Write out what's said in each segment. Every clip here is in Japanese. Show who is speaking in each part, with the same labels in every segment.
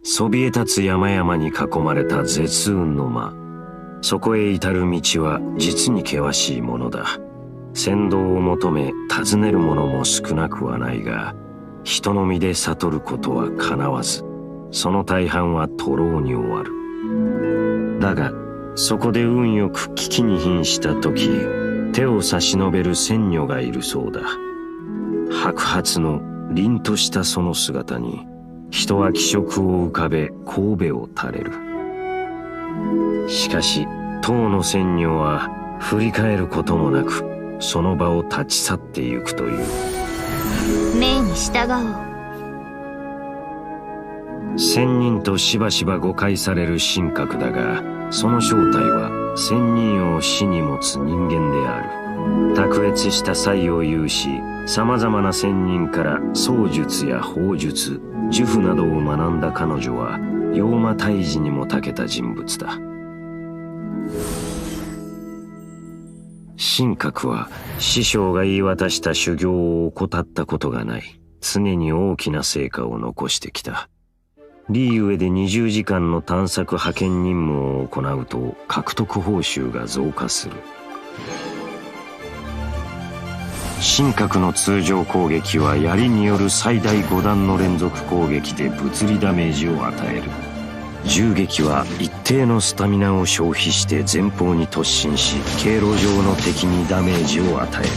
Speaker 1: そびえ立つ山々に囲まれた絶雲の間。そこへ至る道は実に険しいものだ。先導を求め尋ねる者も少なくはないが、人の身で悟ることはかなわず、その大半は徒労に終わる。だが、そこで運よく危機に瀕した時、手を差し伸べる仙女がいるそうだ。白髪の凛としたその姿に、人は気色を浮かべ神戸を垂れる。しかし当の仙女は振り返ることもなくその場を立ち去ってゆくという。
Speaker 2: 命に従おう。
Speaker 1: 仙人としばしば誤解される神格だが、その正体は仙人を死に持つ人間である。卓越した才を有し、様々な仙人から槍術や砲術、呪符などを学んだ彼女は妖魔退治にも長けた人物だ。神格は師匠が言い渡した修行を怠ったことがない。常に大きな成果を残してきた。リーウェで20時間の探索派遣任務を行うと獲得報酬が増加する。神格の通常攻撃は槍による最大5段の連続攻撃で物理ダメージを与える。銃撃は一定のスタミナを消費して前方に突進し、経路上の敵にダメージを与える。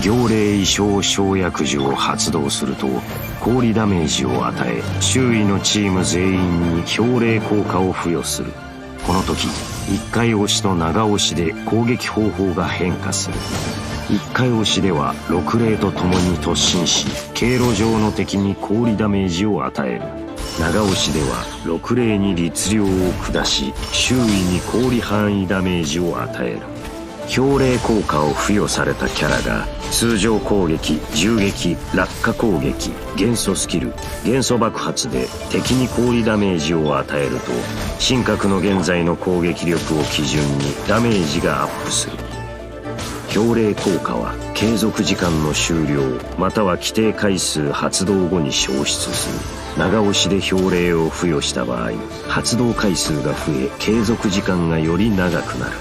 Speaker 1: 行霊異象生薬樹を発動すると氷ダメージを与え、周囲のチーム全員に氷霊効果を付与する。この時1回押しと長押しで攻撃方法が変化する。1回押しでは6霊と共に突進し、経路上の敵に氷ダメージを与える。長押しでは6霊に律令を下し、周囲に氷範囲ダメージを与える。氷霊効果を付与されたキャラが通常攻撃、銃撃、落下攻撃、元素スキル、元素爆発で敵に氷ダメージを与えると、神格の現在の攻撃力を基準にダメージがアップする。氷霊効果は継続時間の終了または規定回数発動後に消失する。長押しで氷霊を付与した場合、発動回数が増え継続時間がより長くなる。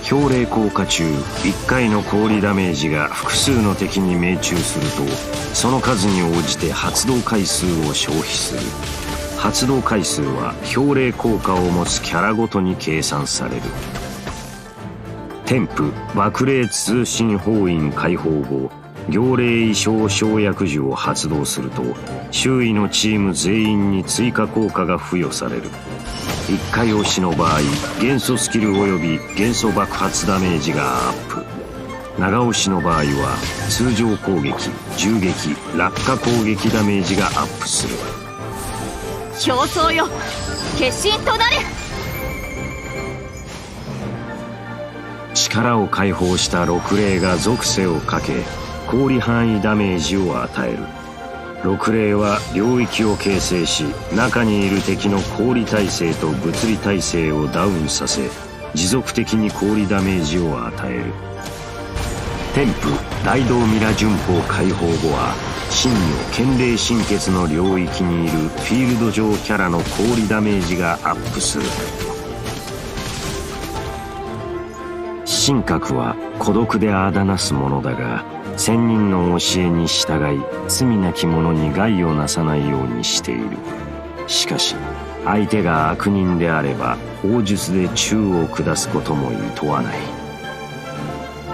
Speaker 1: 氷霊効果中1回の氷ダメージが複数の敵に命中すると、その数に応じて発動回数を消費する。発動回数は氷霊効果を持つキャラごとに計算される。添付爆霊通信封印解放後、行霊異象生薬樹を発動すると周囲のチーム全員に追加効果が付与される。1回押しの場合、元素スキル及び元素爆発ダメージがアップ。長押しの場合は通常攻撃、銃撃、落下攻撃ダメージがアップする。
Speaker 2: 競争よ、決心となれ。
Speaker 1: 力を解放した6霊が属性をかけ、氷範囲ダメージを与える。6霊は領域を形成し、中にいる敵の氷耐性と物理耐性をダウンさせ、持続的に氷ダメージを与える。添付大道ミラ順法解放後は、真の剣霊心血の領域にいるフィールド上キャラの氷ダメージがアップする。神格は孤独であだなすものだが、仙人の教えに従い罪なき者に害をなさないようにしている。しかし相手が悪人であれば砲術で宙を下すことも厭わない。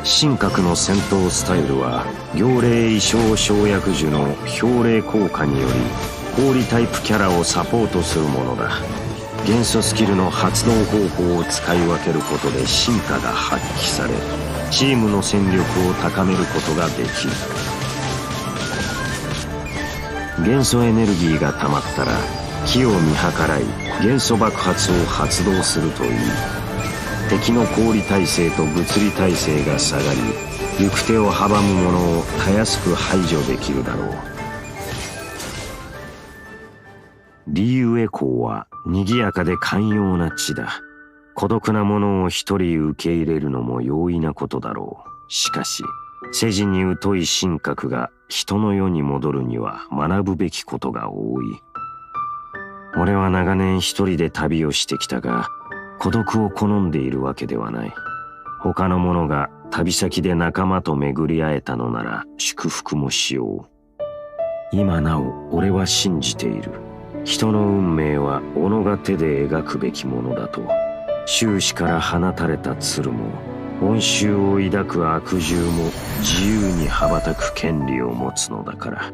Speaker 1: 神格の戦闘スタイルは行霊異象生薬樹の氷霊効果により氷タイプキャラをサポートするものだ。元素スキルの発動方法を使い分けることで進化が発揮され、チームの戦力を高めることができる。元素エネルギーが溜まったら気を見計らい元素爆発を発動するといい、敵の氷耐性と物理耐性が下がり、行く手を阻む者をたやすく排除できるだろう。リーウェ港は賑やかで寛容な地だ。孤独な者を一人受け入れるのも容易なことだろう。しかし世事に疎い神格が人の世に戻るには学ぶべきことが多い。俺は長年一人で旅をしてきたが、孤独を好んでいるわけではない。他の者が旅先で仲間と巡り会えたのなら祝福もしよう。今なお俺は信じている。人の運命は己が手で描くべきものだと。終始から放たれた鶴も恩衆を抱く悪獣も自由に羽ばたく権利を持つのだから。